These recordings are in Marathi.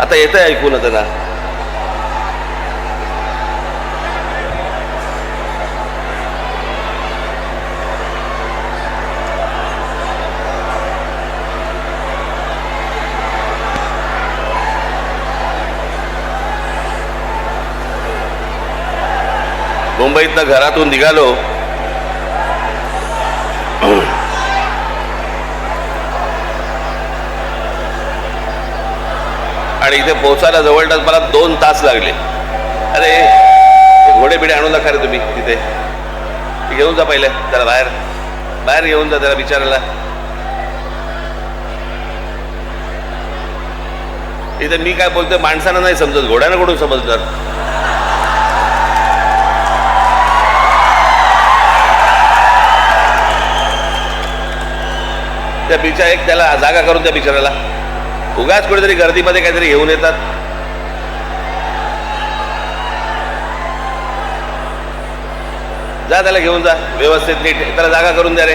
आता येतंय ऐकून त्यांना. मुंबईतनं घरातून निघालो आणि इथे पोहोचायला जवळपास मला 2 तास लागले. अरे घोडे बिडे आणू नका रे तुम्ही तिथे, घेऊन जा पहिले त्याला बाहेर बाहेर घेऊन जा त्याला विचारायला. इथे मी काय बोलतोय माणसांना नाही समजत, घोड्यानं कडून समजणार. त्या बिचा एक त्याला जागा करून त्या बिचाराला, उगाच कुठेतरी गर्दीमध्ये काहीतरी घेऊन येतात. जा त्याला घेऊन जा व्यवस्थित नीट, त्याला जागा करून द्या रे.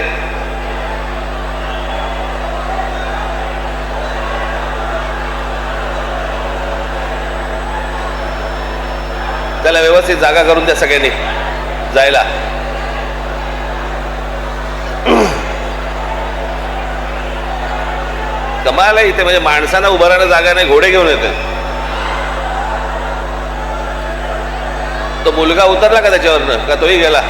त्याला व्यवस्थित जागा करून द्या सगळ्यांनी जायला. कमाल आहे इथे, म्हणजे माणसांना उभं राहणं जागा नाही, घोडे घेऊन येते. तो मुलगा उतरला का त्याच्यावरनं, का तोही गेला?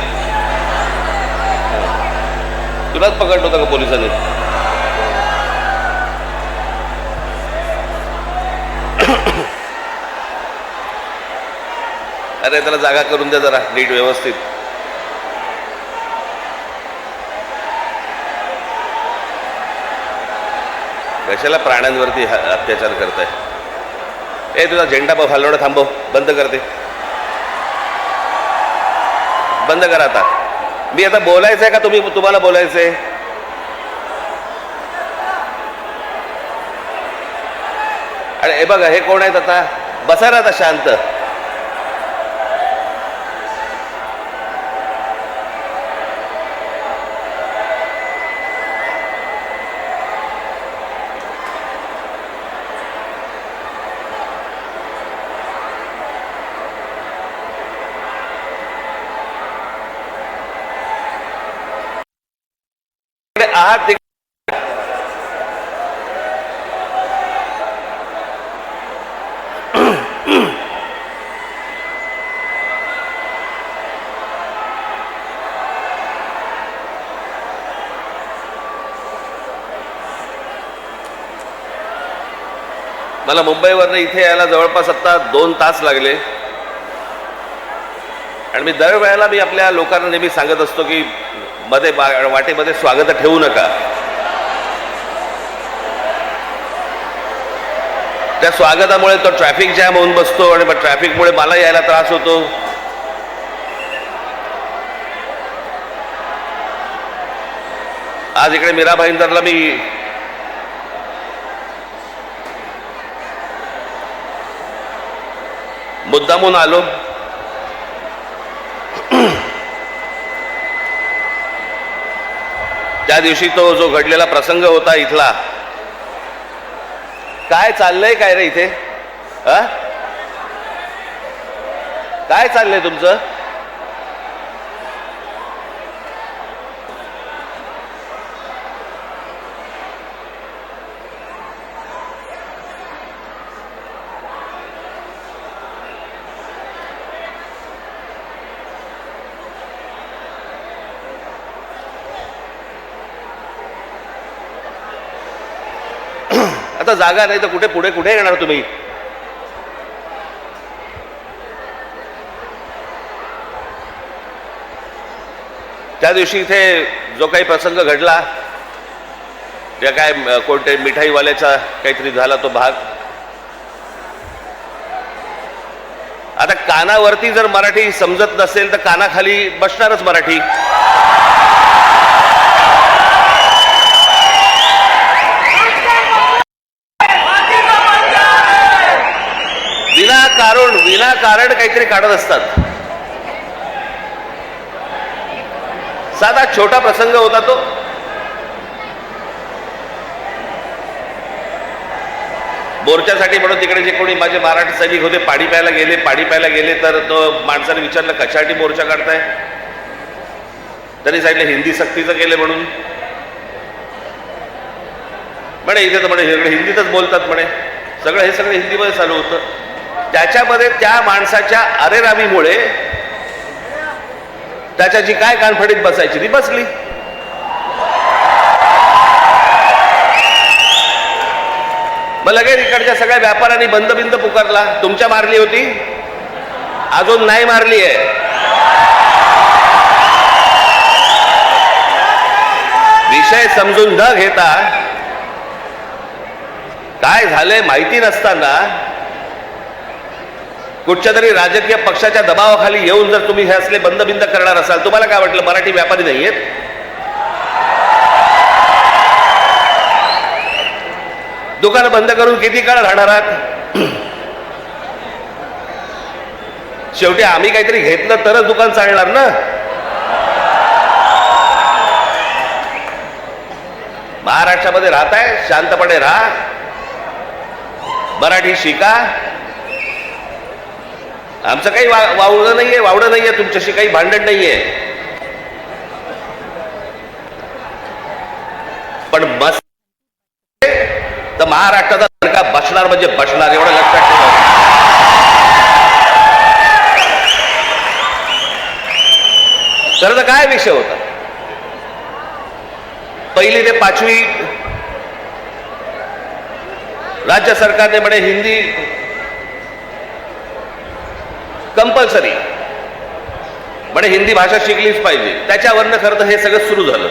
तुलाच पकडलं होतं का पोलिसांनी? अरे त्याला जागा करून द्या जरा नीट व्यवस्थित. कशाला प्राण्यांवरती अत्याचार करताय? ए तुझा झेंडा हलवणं थांबव, बंद करते, बंद करा आता. मी आता बोलायचंय का तुम्हाला बोलायचंय? अरे हे बघा, हे कोण आहेत आता? बसा ना आता शांत. आहात मला मुंबईवरनं इथे यायला जवळपास आता 2 तास लागले. आणि मी दरवेळेला मी आपल्या लोकांना नेहमी सांगत असतो की मध्ये वाटेमध्ये स्वागत ठेवू नका. त्या स्वागतामुळे तो ट्रॅफिक जॅम होऊन बसतो आणि मग ट्रॅफिकमुळे मला यायला त्रास होतो. आज इकडे मीरा भाईंदरला मी मुद्दामून आलो. त्या दिवशी तो जो घडलेला प्रसंग होता इथला, काय चाललंय काय रे इथे? काय चाललंय तुमचं? आता जागा नाही तर कुठे पुढे कुठे येणार तुम्ही? त्या दिवशी इथे जो काही प्रसंग घडला, त्या काय कोणत्या मिठाईवाल्याचा काहीतरी झाला तो भाग, आता कानावरती जर मराठी समजत नसेल तर कानाखाली बसणारच मराठी. विनाकारण काहीतरी काढत असतात. साधा छोटा प्रसंग होता तो. मोर्चासाठी म्हणून तिकडे जे कोणी माझे मराठी सैनिक होते पाणी प्यायला गेले तर तो माणसाने विचारलं कशासाठी मोर्चा काढताय, तरी सांगितलं हिंदी सक्तीचं केलं म्हणून. म्हणे इथे तर म्हणे हिंदीतच बोलतात म्हणे, हे सगळं हिंदीमध्ये चालू होतं. त्याच्यामध्ये त्या माणसाच्या अरेरावीमुळे त्याच्याची काय कानफडीत बसायची ती बसली. मग लगेच इकडच्या सगळ्या व्यापाऱ्यांनी बंद पुकारला. तुमच्या मारली होती, अजून नाही मारली आहे. विषय समजून न घेता काय झालंय माहिती नसताना कुठच्या तरी राजकीय पक्षाच्या दबावाखाली येऊन जर तुम्ही हे असले बंद करणार असाल, तुम्हाला काय वाटलं मराठी व्यापारी नाहीयेत? दुकान बंद करून किती काळ राहणार आहात? शेवटी आम्ही काहीतरी घेतलं तरच दुकान चालणार ना. महाराष्ट्रामध्ये राहताय, शांतपणे राहा, मराठी शिका. आमचं काही वावडं नाहीये, तुमच्याशी काही भांडण नाहीये. पण मस्त तर महाराष्ट्राचा सरकार बसणार म्हणजे बसणार, एवढं लक्षात ठेवा. तर काय विषय होता? पहिली ते 5वी राज्य सरकारने म्हणे हिंदी कंपल्सरी, म्हणे हिंदी भाषा शिकलीच पाहिजे. त्याच्यावरनं खरं तर हे सगळं सुरू झालं.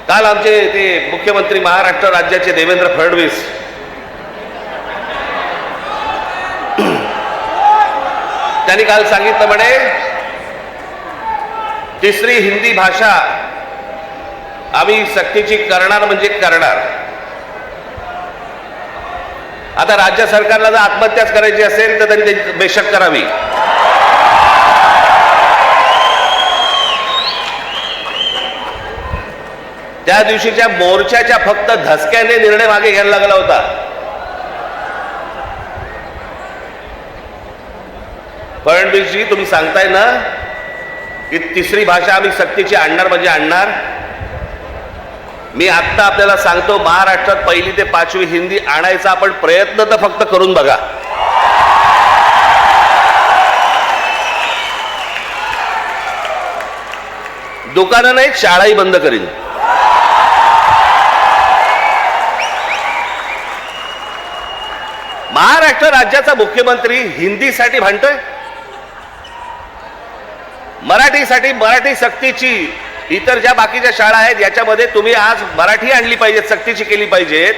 काल आमचे ते मुख्यमंत्री महाराष्ट्र राज्याचे देवेंद्र फडणवीस त्यांनी काल सांगितलं म्हणे तिसरी हिंदी भाषा आम्ही सक्तीची करणार म्हणजे करणार. आता राज्य सरकारला जर आत्महत्याच करायची असेल तर त्यांनी बेशक करावी. त्या दिवशीच्या मोर्चाच्या फक्त धसक्याने निर्णय मागे घ्यायला लागला होता. फडणवीसजी तुम्ही सांगताय ना की तिसरी भाषा आम्ही सक्तीची आणणार म्हणजे आणणार. मी आत्ता आपल्याला सांगतो, महाराष्ट्रात 1ली ते 5वी हिंदी आणायचा आपण प्रयत्न तर फक्त करून बघा. दुकानं नाही, शाळाही बंद करीन. महाराष्ट्र राज्याचा मुख्यमंत्री हिंदीसाठी भांडतोय, मराठीसाठी, मराठी सक्तीची. इतर ज्या बाकीच्या शाळा आहेत याच्यामध्ये तुम्ही आज मराठी आणली पाहिजेत, सक्तीची केली पाहिजेत.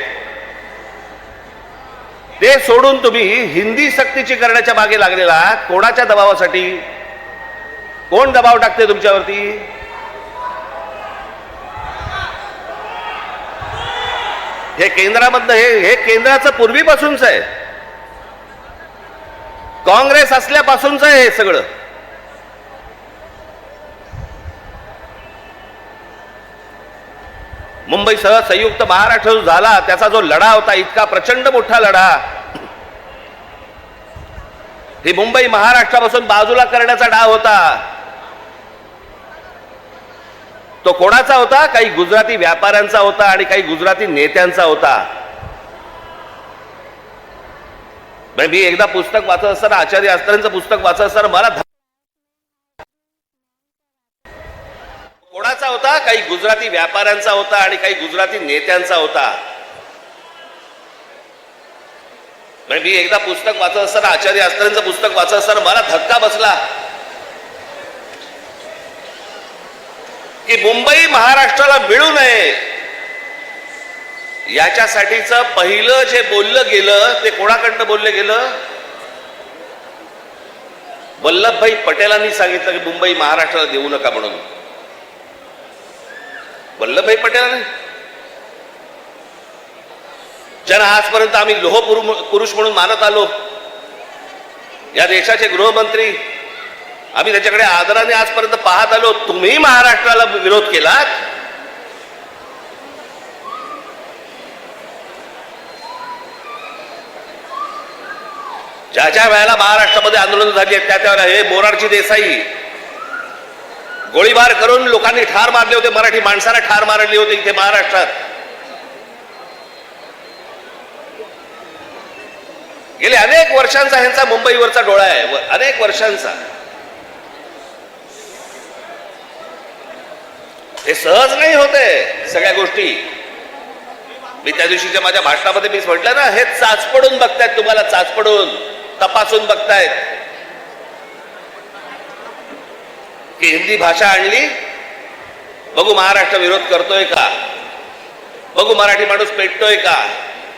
ते सोडून तुम्ही हिंदी सक्तीची करण्याच्या मागे लागलेला कोणाच्या दबावासाठी? कोण दबाव टाकते तुमच्यावरती? हे केंद्रामधलं हे केंद्राचं पूर्वीपासूनच आहे, काँग्रेस असल्यापासूनच आहे हे सगळं. मुंबईसह संयुक्त महाराष्ट्र जो झाला त्याचा जो लढा होता, इतका प्रचंड मोठा लढा, ही मुंबई महाराष्ट्रापासून बाजूला करण्याचा डाव होता. तो कोणाचा होता? काही गुजराती व्यापाऱ्यांचा होता आणि काही गुजराती नेत्यांचा होता. मी एकदा पुस्तक वाचत असताना, आचार्य आस्त्रेंचं पुस्तक वाचत असताना मला कोणाचा होता? काही गुजराती व्यापाऱ्यांचा होता आणि काही गुजराती नेत्यांचा होता. मी एकदा पुस्तक वाचत असताना, आचार्य आस्त्रेंचं पुस्तक वाचत असताना मला धक्का बसला की मुंबई महाराष्ट्राला मिळू नये याच्यासाठीचं पहिलं जे बोललं गेलं ते कोणाकडनं बोललं गेलं? वल्लभभाई पटेलांनी सांगितलं की मुंबई महाराष्ट्राला देऊ नका म्हणून. वल्लभभाई पटेलांनी, ज्यांना आजपर्यंत आम्ही लोह पुरुष म्हणून मानत आलो, या देशाचे गृहमंत्री, आम्ही त्याच्याकडे आदराने आजपर्यंत पाहत आलो. तुम्ही महाराष्ट्राला विरोध केलात. ज्या ज्या वेळेला महाराष्ट्रामध्ये आंदोलन झाली आहेत त्या त्यावेळेला हे मोरारजी देसाई गोळीबार करून लोकांनी ठार मारले होते, मराठी माणसाला ठार मारले होते इथे महाराष्ट्रात. गेले अनेक वर्षांचा ह्यांचा मुंबईवरचा डोळा आहे, अनेक वर्षांचा. हे सहज नाही होते सगळ्या गोष्टी. मी त्या दिवशीच्या माझ्या भाषणामध्ये मी म्हटलं ना, हे चाचपडून बघतायत, तुम्हाला चाचपडून तपासून बघतायत की हिंदी भाषा आणली, बघू महाराष्ट्र विरोध करतोय का, बघू मराठी माणूस पेटतोय का,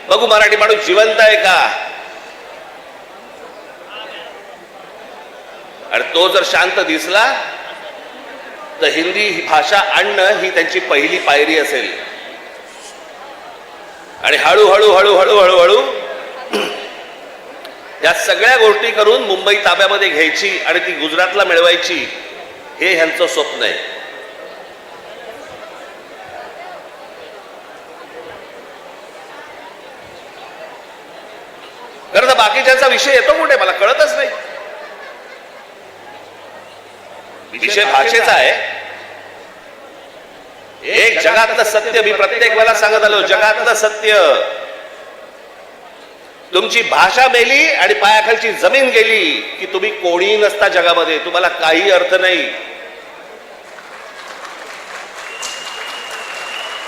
बघू मराठी माणूस जिवंत आहे का. आणि तो जर शांत दिसला तर हिंदी भाषा आणणं ही त्यांची पहिली पायरी असेल. आणि हळूहळू हळूहळू हळूहळू या सगळ्या गोष्टी करून मुंबई ताब्यामध्ये घ्यायची आणि ती गुजरातला मिळवायची, हे ह्यांचं स्वप्न आहे. खरं तर बाकीच्यांचा विषय येतो कुठे मला कळतच नाही. विषय भाषेचा आहे. एक जगातलं सत्य मी प्रत्येक वेळेला सांगत आलो, जगातलं सत्य, तुमची भाषा मेली आणि पायाखालची जमीन गेली की तुम्ही कोणीही नसता जगामध्ये, तुम्हाला काही अर्थ नाही.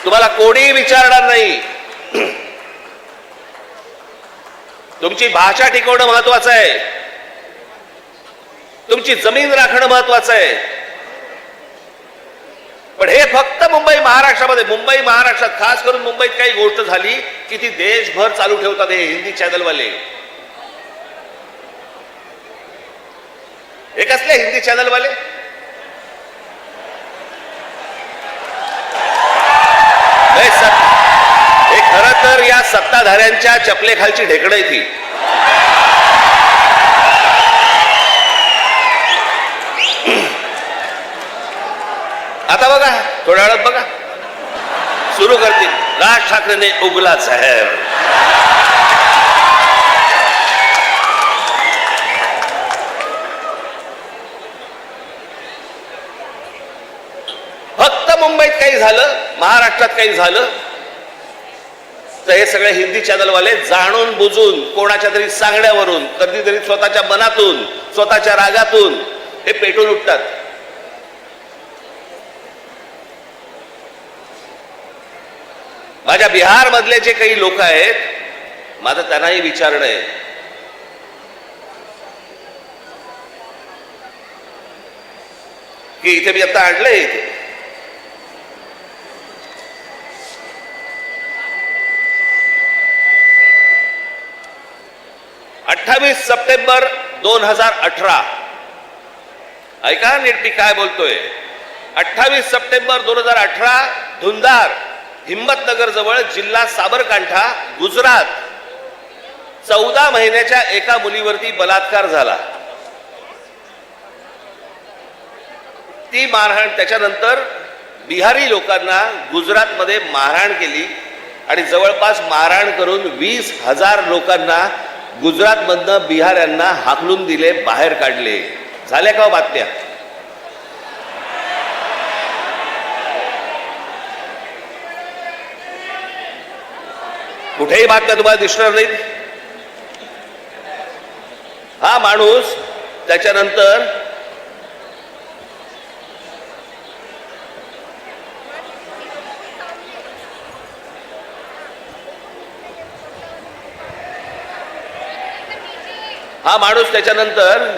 तुम्हाला कोणीही विचारणार नाही. तुमची भाषा टिकवणं महत्वाचं आहे, तुमची जमीन राखणं महत्वाचं आहे. पण हे फक्त मुंबई महाराष्ट्रात खास करून मुंबईत काही गोष्ट झाली की ती देशभर चालू ठेवतात हे हिंदी चॅनलवाले. हे कसले हिंदी चॅनलवाले? हे खरं तर या सत्ताधाऱ्यांच्या चपलेखालची ढेकणं आहे ती. आता बघा, थोड्या वेळात बघा सुरू करतील, राज ठाकरेने उगला जहर. फक्त मुंबईत काही झालं, महाराष्ट्रात काही झालं तर हे सगळे हिंदी चॅनलवाले जाणून बुजून कोणाच्या तरी सांगण्यावरून, कधीतरी स्वतःच्या मनातून, स्वतःच्या रागातून हे पेटून उठतात. माझ्या बिहार मधले जे काही लोक आहेत, माझं त्यांनाही विचारणं आहे की इथे मी आता आणलंय, इथे 28 सप्टेंबर 2018, ऐका नीट मी काय बोलतोय. 28 सप्टेंबर 2018 धुंदार, हिम्मतनगर जवळ, जिल्हा साबरकांठा, गुजरात, 14 महिन्याच्या एका मुलीवरती बलात्कार झाला. ती मारहाण, त्याच्यानंतर बिहारी लोकांना गुजरातमध्ये मारहाण केली आणि जवळपास मारहाण करून 20,000 लोकांना गुजरातमधनं बिहाऱ्यांना हाकलून दिले, बाहेर काढले. झाल्या का बातम्या? कुठेही बातम्या तुम्हाला दिसणार नाहीत. हा माणूस त्याच्यानंतर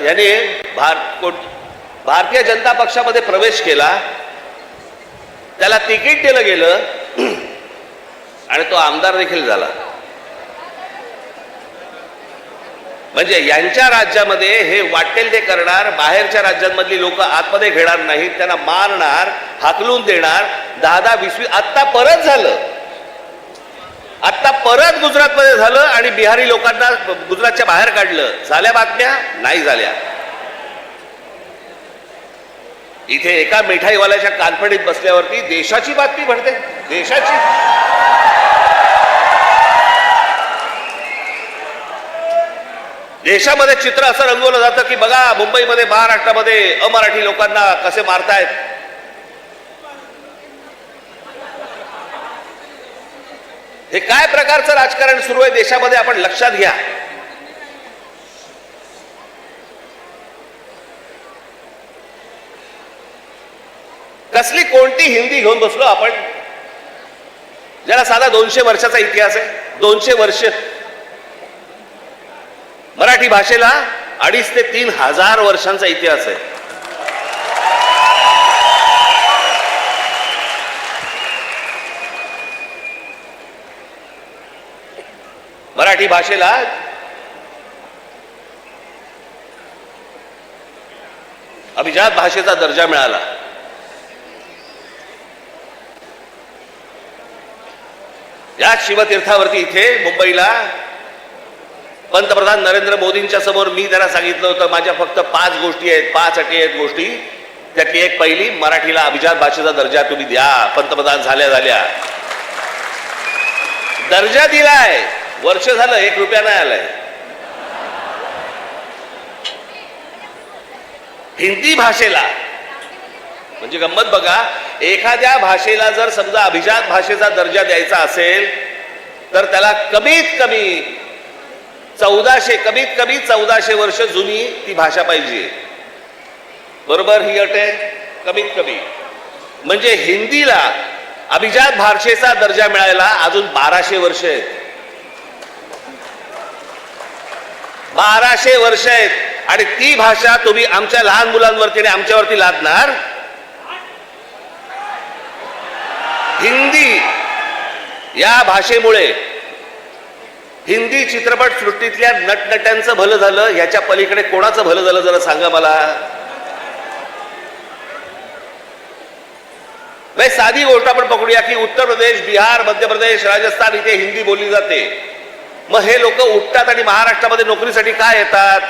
याने भारतीय जनता पक्षामध्ये प्रवेश केला, त्याला तिकीट दिलं गेलं आणि तो आमदार देखील झाला. म्हणजे यांच्या राज्यामध्ये हे वाटेल ते करणार, बाहेरच्या राज्यांमधली लोक आतमध्ये घेणार नाहीत, त्यांना मारणार, हाकलून देणार. 10-20 आत्ता परत झालं, आत्ता परत गुजरातमध्ये झालं आणि बिहारी लोकांना गुजरातच्या बाहेर काढलं. झाल्या बातम्या? नाही झाल्या. इथे एका मिठाईवाल्याच्या कानफडीत बसल्यावरती देशाची बातमी घडते, देशाची. देशामध्ये चित्र असं रंगवलं जातं की बघा मुंबईमध्ये महाराष्ट्रामध्ये अमराठी लोकांना कसे मारतायत. हे काय प्रकारचं राजकारण सुरू आहे देशामध्ये आपण लक्षात घ्या. कसली कोणती हिंदी घेऊन बसलो आपण ज्याला साधा 200 वर्षाचा इतिहास आहे. 200 वर्ष. मराठी भाषेला 2,500 ते 3,000 वर्षांचा इतिहास आहे. मराठी भाषेला अभिजात भाषेचा दर्जा मिळाला. या शिवतीर्थावरती इथे मुंबईला पंतप्रधान नरेंद्र मोदींच्या समोर मी त्यांना सांगितलं होतं माझ्या फक्त 5 गोष्टी आहेत, 5 अटी आहेत गोष्टी. त्यातली एक पहिली, मराठीला अभिजात भाषेचा दर्जा तुम्ही द्या. पंतप्रधान झाल्या दर्जा दिलाय. वर्ष झालं 1 रुपया नाही आलाय. हिंदी भाषेला म्हणजे गंमत बघा, एखाद्या भाषेला जर समजा अभिजात भाषेचा दर्जा द्यायचा असेल तर त्याला कमीत कमी 1400 वर्ष जुनी ती भाषा पाहिजे. बरोबर? ही अट आहे कमीत कमी. म्हणजे हिंदीला अभिजात भाषेचा दर्जा मिळायला अजून 1200 वर्ष आहेत. 1200 वर्ष आहेत. आणि ती भाषा तुम्ही आमच्या लहान मुलांवरती आणि आमच्यावरती लादणार. हिंदी या भाषेमुळे हिंदी चित्रपट सृष्टीतल्या नटनट्यांचं भलं झालं, ह्याच्या पलीकडे कोणाचं भलं झालं जरा सांगा मला. साधी गोष्ट आपण पकडूया की उत्तर प्रदेश, बिहार, मध्य प्रदेश, राजस्थान इथे हिंदी बोलली जाते. मग हे लोक उठतात आणि महाराष्ट्रामध्ये नोकरीसाठी काय येतात?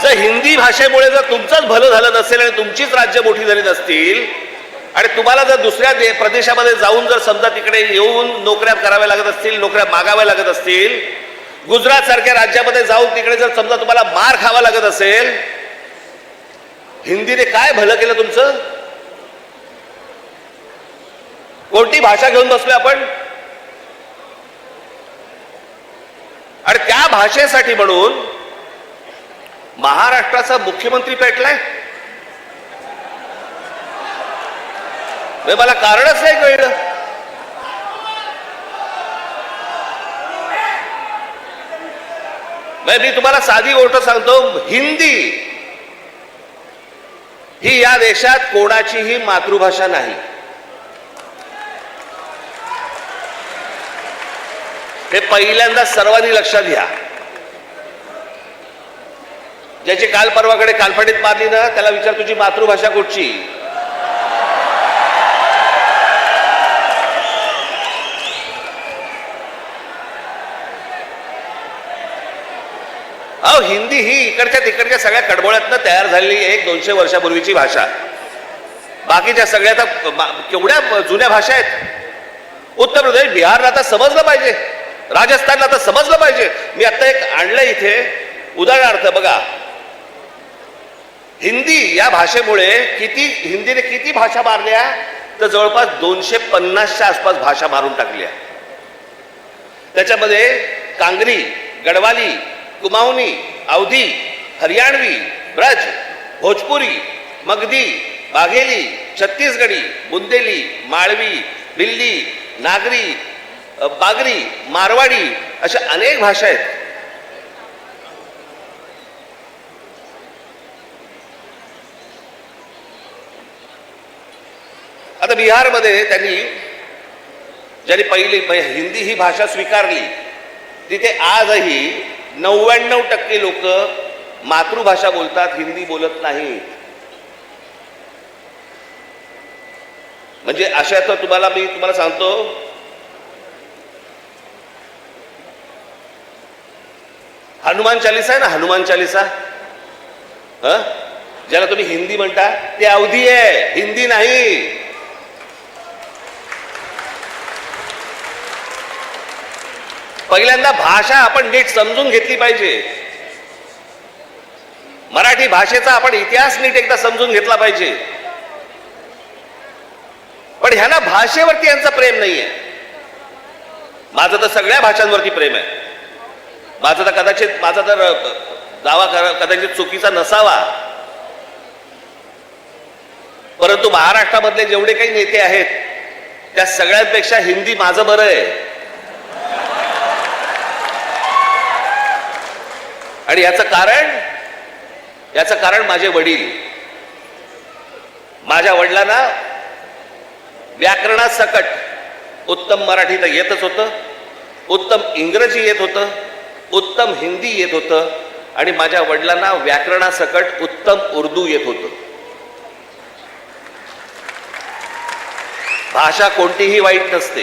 जर हिंदी भाषेमुळे जर तुमचंच भलं झालं नसेल आणि तुमचीच राज्य मोठी झाली नसतील आणि तुम्हाला जर दुसऱ्या प्रदेशामध्ये जाऊन जर समजा तिकडे येऊन नोकऱ्या कराव्या लागत असतील, नोकऱ्या मागाव्या लागत असतील, गुजरात सारख्या राज्यामध्ये जाऊन तिकडे जर समजा तुम्हाला मार खावा लागत असेल, हिंदीने काय भलं केलं तुमचं? कोणती भाषा घेऊन बसलोय आपण? आणि त्या भाषेसाठी म्हणून महाराष्ट्राचा मुख्यमंत्री पेटलाय. मला कारणच नाही कळलं. मी तुम्हाला साधी गोष्ट सांगतो, हिंदी ही या देशात कोणाचीही मातृभाषा नाही. हे पहिल्यांदा सर्वांनी लक्षात घ्या. ज्याची काल परवाकडे कालफडीत मारली ना त्याला विचार तुझी मातृभाषा कुठची? अहो, हिंदी ही इकडच्या तिकडच्या सगळ्या कडबोळ्यातनं तयार झालेली 100-200 वर्षापूर्वीची भाषा. बाकीच्या सगळ्या केवढ्या जुन्या भाषा आहेत. उत्तर प्रदेश, बिहारला आता समजलं पाहिजे, राजस्थानला आता समजलं पाहिजे. मी आता एक आणलं इथे उदाहरणार्थ बघा. हिंदी या भाषेमुळे हिंदीने किती भाषा मारल्या तर जवळपास 250च्या आसपास भाषा मारून टाकल्या. त्याच्यामध्ये कांगरी, गडवाली, कुमाऊनी, अवधी, हरियाणवी, ब्रज, भोजपुरी, मगधी, बाघेली, छत्तीसगडी, बुंदेली, माळवी, दिल्ली, नागरी, बागरी, मारवाडी अशा अनेक भाषा आहेत. आता बिहारमध्ये ज्यांनी पहिली हिंदी ही भाषा स्वीकारली तिथे आजही 99% लोक मातृभाषा बोलतात, हिंदी बोलत नाही. म्हणजे अशा तर मी तुम्हाला सांगतो, हनुमान चालीसा आहे ना, हनुमान चालीसा, ज्याला तुम्ही हिंदी म्हणता ते अवधी आहे, हिंदी नाही. पहिल्यांदा भाषा आपण नीट समजून घेतली पाहिजे. मराठी भाषेचा आपण इतिहास नीट एकदा समजून घेतला पाहिजे. पण ह्यांना भाषेवरती यांचं प्रेम नाहीये. माझं तर सगळ्या भाषांवरती प्रेम आहे. माझा तर दावा कदाचित चुकीचा नसावा, परंतु महाराष्ट्रामधले जेवढे काही नेते आहेत त्या सगळ्यांपेक्षा हिंदी माझं बरं आहे. आणि याचं कारण माझे वडील. माझ्या वडिलांना व्याकरणासकट उत्तम मराठी तर येतच होतं, उत्तम इंग्रजी येत होतं, उत्तम हिंदी येत होतं, आणि माझ्या वडिलांना व्याकरणासकट उत्तम उर्दू येत होतं. भाषा कोणतीही वाईट नसते,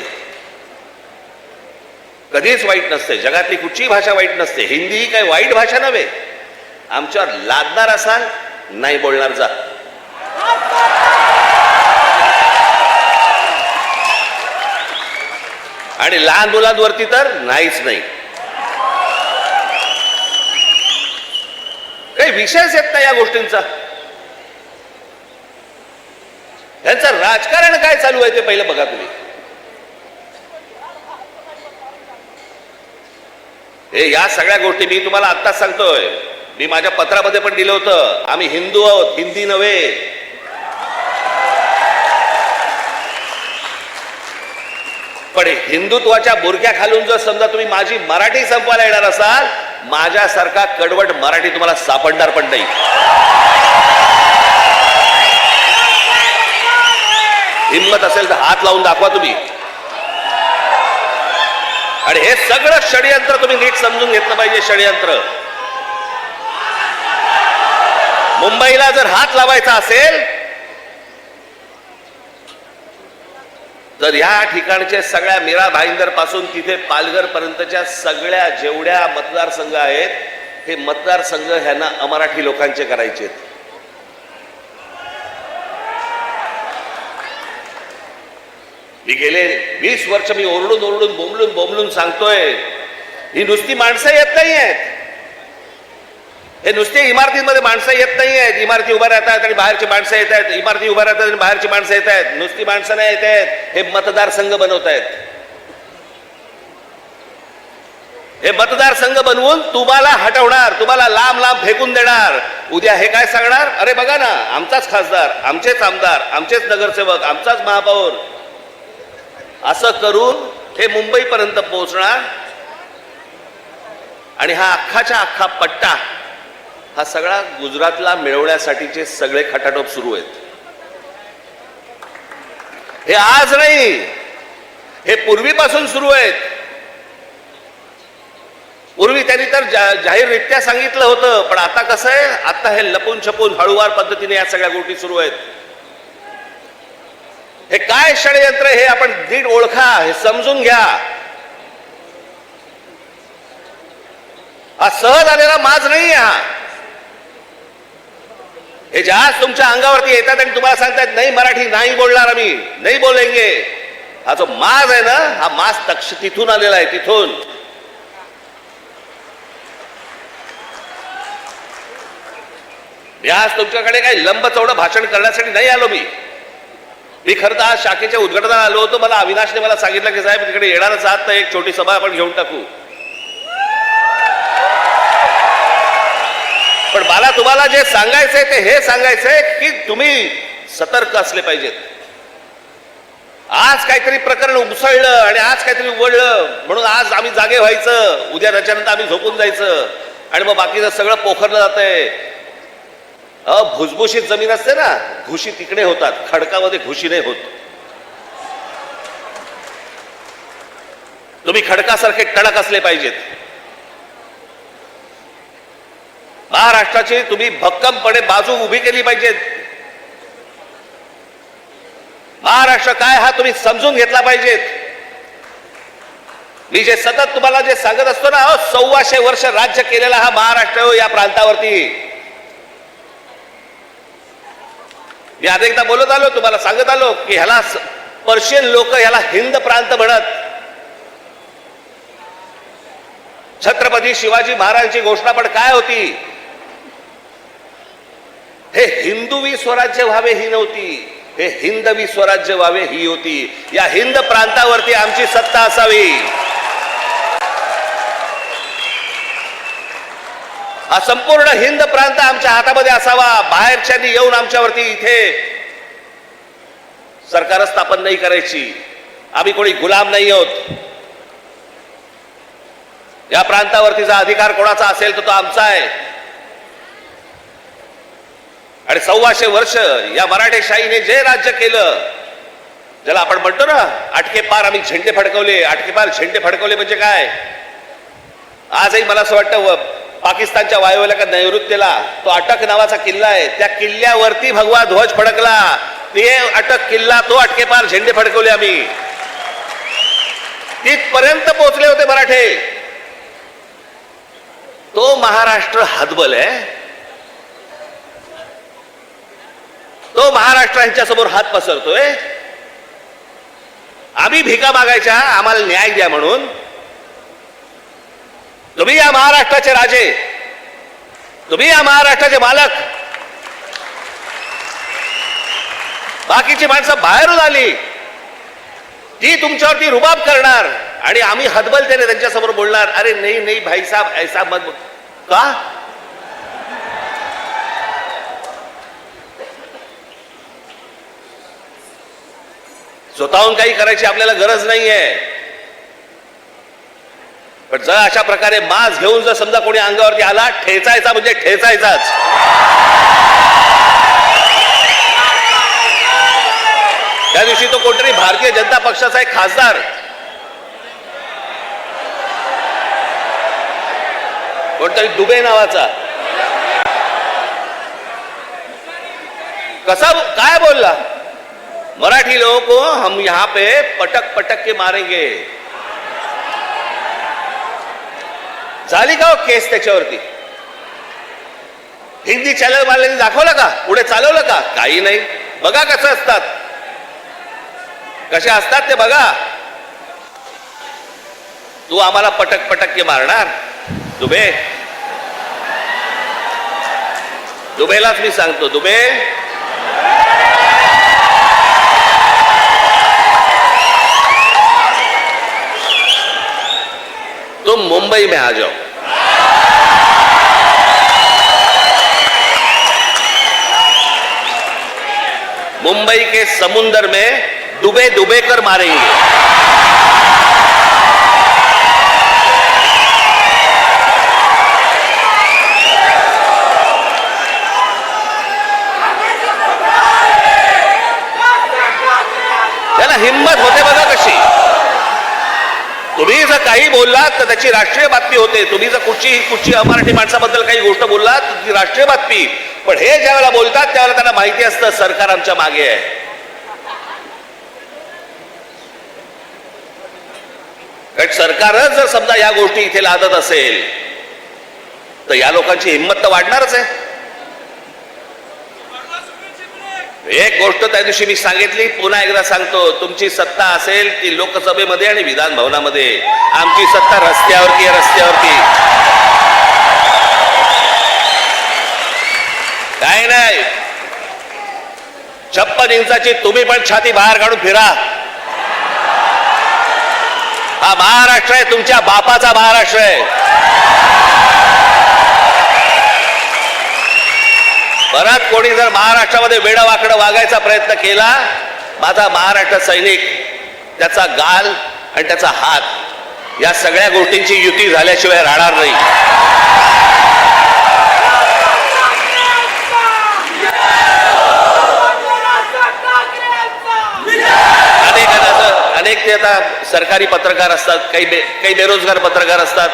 कधीच वाईट नसते. जगातली कुठचीही भाषा वाईट नसते. हिंदी ही काही वाईट भाषा नव्हे. आमच्यावर लादणार असाल, नाही बोलणार जा. आणि लहान मुलांवरती तर नाहीच नाही. काही विषयच येत नाही या गोष्टींचा. यांचं राजकारण काय चालू आहे ते पहिलं बघा तुम्ही. हे या सगळ्या गोष्टी मी तुम्हाला आत्ताच सांगतोय. मी माझ्या पत्रामध्ये पण दिलं होतं, आम्ही हिंदू आहोत, हिंदी नव्हे. पण हिंदुत्वाच्या बुरख्या खालून जर समजा तुम्ही माझी मराठी संपवायला येणार असाल, माझ्यासारखा कडवट मराठी तुम्हाला सापडणार पण नाही. हिम्मत असेल तर हात लावून दाखवा तुम्ही. आणि हे सगळं षडयंत्र तुम्ही नीट समजून घेतलं पाहिजे. षडयंत्र. मुंबईला जर हात लावायचा असेल तर ह्या ठिकाणचे सगळ्या मीरा भाईंदर पासून तिथे पालघर पर्यंतच्या सगळ्या जेवढ्या मतदारसंघ आहेत, हे मतदारसंघ ह्यांना अमराठी लोकांचे करायचे आहेत. मी गेले 20 वर्ष मी ओरडून बोंबलून सांगतोय, ही नुसती माणसं येत नाही आहेत. हे नुसते इमारतींमध्ये माणसं येत नाही आहेत. इमारती उभ्या राहतात आणि बाहेरची माणसं येत आहेत. इमारती उभ्या राहतात आणि बाहेरची माणसं येत आहेत. नुसती माणसं नाही येत आहेत, हे मतदारसंघ बनवत आहेत. हे मतदारसंघ बनवून तुम्हाला हटवणार, तुम्हाला लांब लांब फेकून देणार. उद्या हे काय सांगणार, अरे बघा ना, आमचाच खासदार, आमचेच आमदार, आमचेच नगरसेवक, आमचाच महापौर. असं करून हे मुंबईपर्यंत पोहोचणार. आणि हा अख्खाच्या अख्खा पट्टा हा सगळा गुजरातला मिळवण्यासाठीचे सगळे खटाटोप सुरू आहेत. हे आज नाही, हे पूर्वीपासून सुरू आहेत. पूर्वी त्यांनी तर जाहीररित्या सांगितलं होतं, पण आता कसं आहे, आता हे लपून छपून हळूवार पद्धतीने या सगळ्या गोष्टी सुरू आहेत. हे काय षडयंत्र हे आपण नीट ओळखा, हे समजून घ्या. हा सहज आलेला माज नाही. हे ज्या तुमच्या अंगावरती येतात आणि तुम्हाला सांगतात नाही मराठी नाही बोलणार, आम्ही नाही बोलेंगे, हा जो माज आहे ना, हा माज तिथून आलेला आहे. तिथून आज तुमच्याकडे काही लंब चौडं भाषण करण्यासाठी नाही आलो. मी खरं तर आज शाखेच्या उद्घाटनाला आलो होतो. मला अविनाशने मला सांगितलं की साहेब तिकडे येणारच आहात तर एक छोटी सभा आपण घेऊन टाकू. पण मला तुम्हाला जे सांगायचंय ते हे सांगायचंय की तुम्ही सतर्क असले पाहिजेत. आज काहीतरी प्रकरण उसळलं आणि आज काहीतरी उघडलं म्हणून आज आम्ही जागे व्हायचं, उद्या त्याच्यानंतर आम्ही झोपून जायचं आणि मग बाकीचं सगळं पोखरलं जातंय. भुसभुशीत जमीन असते ना, घुशी तिकडे होतात, खडकामध्ये घुशी नाही होत. तुम्ही खडकासारखे कडक असले पाहिजेत. महाराष्ट्राची तुम्ही भक्कमपणे बाजू उभी केली पाहिजे. महाराष्ट्र काय हा तुम्ही समजून घेतला पाहिजेत. मी जे सतत तुम्हाला जे सांगत असतो ना, 1400 वर्ष राज्य केलेला हा महाराष्ट्र या प्रांतावरती. मी अनेकदा बोलत आलो, तुम्हाला सांगत आलो की ह्याला पर्शियन लोक ह्याला हिंद प्रांत म्हणत. छत्रपती शिवाजी महाराजांची घोषणा पण काय होती? हे हिंदवी स्वराज्य व्हावे ही नव्हती, हे हिंदवी स्वराज्य व्हावे ही होती. या हिंद प्रांतावरती आमची सत्ता असावी. हा संपूर्ण हिंद प्रांत आमच्या हातामध्ये असावा. बाहेरच्यांनी येऊन आमच्यावरती इथे सरकार स्थापन नाही करायची. आम्ही कोणी गुलाम नाही आहोत. या प्रांतावरतीचा अधिकार कोणाचा असेल तर तो आमचा आहे. आणि 125 वर्ष या मराठेशाहीने जे राज्य केलं, ज्याला आपण म्हणतो ना आटके पार आम्ही झेंडे फडकवले. आटके पार झेंडे फडकवले म्हणजे काय? आजही मला असं वाटतं पाकिस्तानच्या वायुव्याला नैऋत्यला तो अटक नावाचा किल्ला आहे, त्या किल्ल्यावरती भगवा ध्वज फडकला. ते अटक किल्ला, तो अटके पार झेंडे फडकवले आम्ही. तिथपर्यंत पोहोचले होते मराठे. तो महाराष्ट्र हतबल आहे. तो महाराष्ट्र यांच्यासमोर हात पसरतोय. आम्ही भिका मागायच्या आम्हाला न्याय द्या म्हणून. तुम्ही या महाराष्ट्राचे राजे, तुम्ही या महाराष्ट्राचे मालक. बाकीची माणसं बाहेरून आली, ती तुमच्यावरती रुबाब करणार आणि आम्ही हतबलतेने त्यांच्यासमोर बोलणार, अरे नाही नाही भाई साहब ऐसा मत. का? स्वतःहून काही करायची आपल्याला गरज नाहीये. पण जर अशा प्रकारे मास्क घेऊन जर समजा कोणी अंगावरती आला, ठेचायचा म्हणजे ठेचायचाच. त्या दिवशी तो कोणतरी भारतीय जनता पक्षाचा एक खासदार कोणतरी दुबे नावाचा कसा काय बोलला, मराठी लोगों को हम यहां पे पटक पटक के मारेंगे. झाली का केस त्याच्यावरती? हिंदी चॅनल वाल्यांनी दाखवलं का? पुढे चालवलं का? काही नाही. बघा कसं असतात, कसे असतात ते बघा. तू आम्हाला पटक पटक के मारणार? दुबे, दुबेलाच मी सांगतो, दुबे तुम मुंबई में आ जाओ. मुंबई के समुंदर में डूबे डूबे कर मारेंगे. त्याला हिम्मत होते बघा कशी. तुम्ही जर काही बोललात तर त्याची राष्ट्रीय बातमी होते. तुम्ही जर कुठची अमराठी माणसाबद्दल काही गोष्ट बोललात तर ती राष्ट्रीय बातमी. पण हे ज्या वेळेला बोलतात त्यावेळेला त्यांना माहिती असतं सरकार आमच्या मागे आहे. कारण सरकारच जर समजा या गोष्टी इथे लादत असेल तर या लोकांची हिंमत तर वाढणारच आहे. एक गोष्ट त्या दिवशी मी सांगितली, पुन्हा एकदा सांगतो, तुमची सत्ता असेल ती लोकसभेमध्ये आणि विधान भवनामध्ये. आमची सत्ता रस्त्यावरती आहे. रस्त्यावरती काय नाही. 56 इंचाची तुम्ही पण छाती बाहेर काढून फिरा. हा महाराष्ट्र आहे, तुमच्या बापाचा महाराष्ट्र आहे. परत कोणी जर महाराष्ट्रामध्ये वेडं वाकडं वागायचा प्रयत्न केला, माझा महाराष्ट्र सैनिक त्याचा गाल आणि त्याचा हात या सगळ्या गोष्टींची युती झाल्याशिवाय राहणार नाही. अनेक ते आता सरकारी पत्रकार असतात, काही बेरोजगार पत्रकार असतात.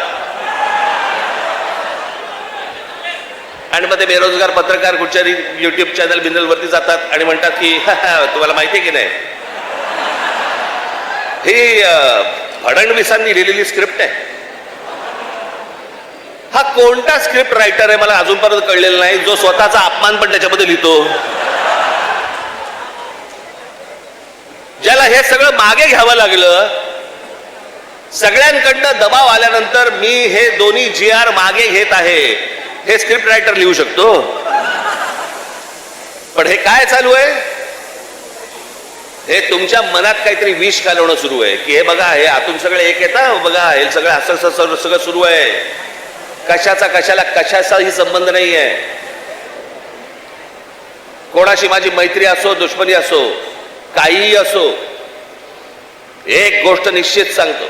आणि मग ते बेरोजगार पत्रकार कुठच्याही युट्यूब चॅनल बिनल वरती जातात आणि म्हणतात की तुम्हाला माहिती आहे की नाही, ही फडणवीसांनी लिहिलेली स्क्रिप्ट आहे. हा कोणता स्क्रिप्ट रायटर आहे मला अजूनपर्यंत कळलेला नाही, जो स्वतःचा अपमान पण त्याच्यामध्ये लिहितो. ज्याला हे सगळं मागे घ्यावं लागलं, सगळ्यांकडनं दबाव आल्यानंतर मी हे दोन्ही GR मागे घेत आहे, हे स्क्रिप्ट रायटर लिहू शकतो. पण हे काय चालू आहे? हे तुमच्या मनात काहीतरी विष घालवणं सुरू आहे की हे बघा, हे आतून सगळे एक येतं, बघा हे सगळं असं सगळं सुरू आहे. कशाचाही संबंध नाही आहे. कोणाशी माझी मैत्री असो, दुश्मनी असो, काहीही असो, एक गोष्ट निश्चित सांगतो,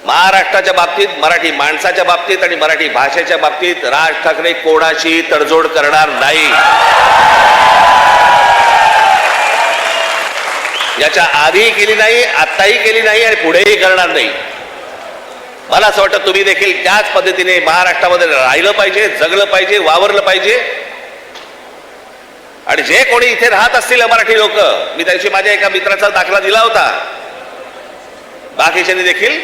महाराष्ट्राच्या बाबतीत, मराठी माणसाच्या बाबतीत आणि मराठी भाषेच्या बाबतीत राज ठाकरे कोणाशी तडजोड करणार नाही. याच्या आधीही केली नाही, आत्ताही केली नाही आणि पुढेही करणार नाही. मला असं वाटतं तुम्ही देखील त्याच पद्धतीने महाराष्ट्रामध्ये राहिलं पाहिजे, जगलं पाहिजे, वावरलं पाहिजे. आणि जे कोणी इथे राहत असतील मराठी लोक, मी त्याशी माझ्या एका मित्राचा दाखला दिला होता, बाकीच्यांनी देखील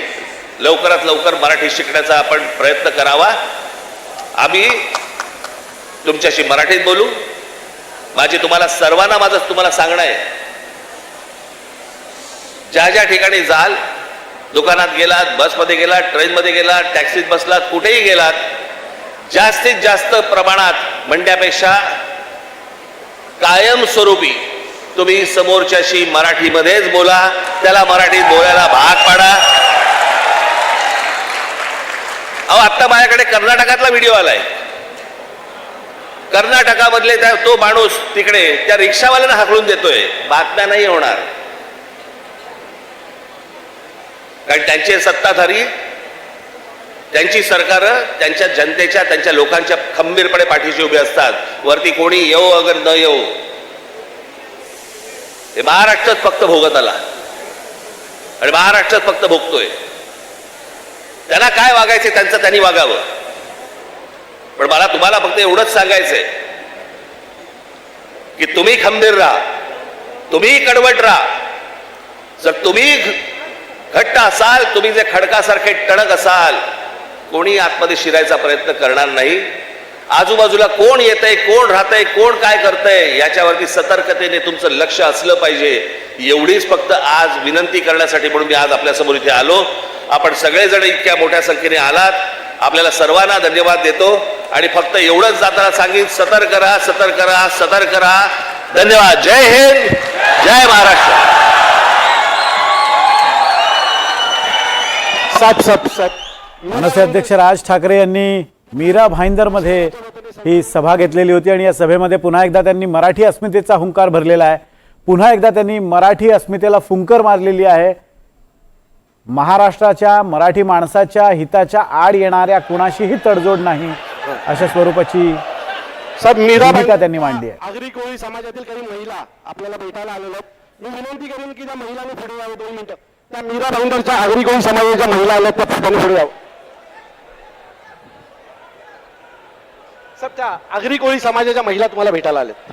लवकरात लवकर मराठी शिकण्याचा आपण प्रयत्न करावा. आम्ही तुमच्याशी मराठीत बोलू. तुम्हाला सर्वांना माझं तुम्हाला सांगणं आहे, ज्या ज्या ठिकाणी जाल, दुकानात गेलात, बसमध्ये गेलात, ट्रेनमध्ये गेलात, टॅक्सीत बसलात, कुठेही गेलात, जास्तीत जास्त प्रमाणात म्हणण्यापेक्षा कायमस्वरूपी तुम्ही समोरच्याशी मराठीमध्येच बोला, त्याला मराठीत बोलायला भाग पाडा. आता माझ्याकडे कर्नाटकातला व्हिडिओ आलाय. कर्नाटकामधले तो माणूस तिकडे त्या रिक्षावाल्याला हाकलून देतोय. बातम्या नाही होणार, कारण त्यांचे सत्ताधारी, त्यांची सरकार त्यांच्या जनतेच्या, त्यांच्या लोकांच्या खंबीरपणे पाठीशी उभे असतात. वरती कोणी येऊ अगर न येऊ, हे महाराष्ट्रात फक्त भोगत आला आणि महाराष्ट्रात फक्त भोगतोय. त्यांना काय वागायचे त्यांचं त्यांनी वागावं. पण मला तुम्हाला फक्त एवढंच सांगायचंय की तुम्ही खंबीर राहा, तुम्ही कडवट राहा. जर तुम्ही घट्ट असाल, तुम्ही जे खडकासारखे टणक असाल, कोणी आतमध्ये शिरायचा प्रयत्न करणार नाही. आजूबाजूला कोण येतंय, कोण राहतंय, कोण काय करतंय, याच्यावरती सतर्कतेने तुमचं लक्ष असलं पाहिजे. एवढीच फक्त आज विनंती करण्यासाठी म्हणून मी आज आपल्यासमोर इथे आलो. आपण सगळेजण इतक्या मोठ्या संख्येने आलात, आपल्याला सर्वांना धन्यवाद देतो. आणि फक्त एवढंच जाताना सांगेन, सतर्क राहा, सतर्क राहा, सतर्क राहा. धन्यवाद. जय हिंद, जय महाराष्ट्र. मनसे अध्यक्ष राज ठाकरे यांनी मीरा भाईंदरमध्ये ही सभा घेतलेली होती आणि या सभेमध्ये पुन्हा एकदा त्यांनी मराठी अस्मितेचा हुंकार भरलेला आहे. पुन्हा एकदा त्यांनी मराठी अस्मितेला फुंकर मारलेली आहे. महाराष्ट्राच्या मराठी माणसाच्या हिताच्या आड येणाऱ्या कुणाशीही तडजोड नाही अशा स्वरूपाची भूमिका त्यांनी मांडली आहे. आगरी कोळी समाजातील काही महिला आपल्याला भेटायला आलेल्या आहेत. मी विनंती करेन की त्या महिलांनी पुढे यावं. 2 मिनिटं. त्या मीरा भाईंदरच्या आगरी कोळी समाजाच्या महिला आल्यात, त्या पक्षाने पुढे यावं. सर, त्या आगरी कोळी समाजाच्या महिला तुम्हाला भेटायला आल्यात.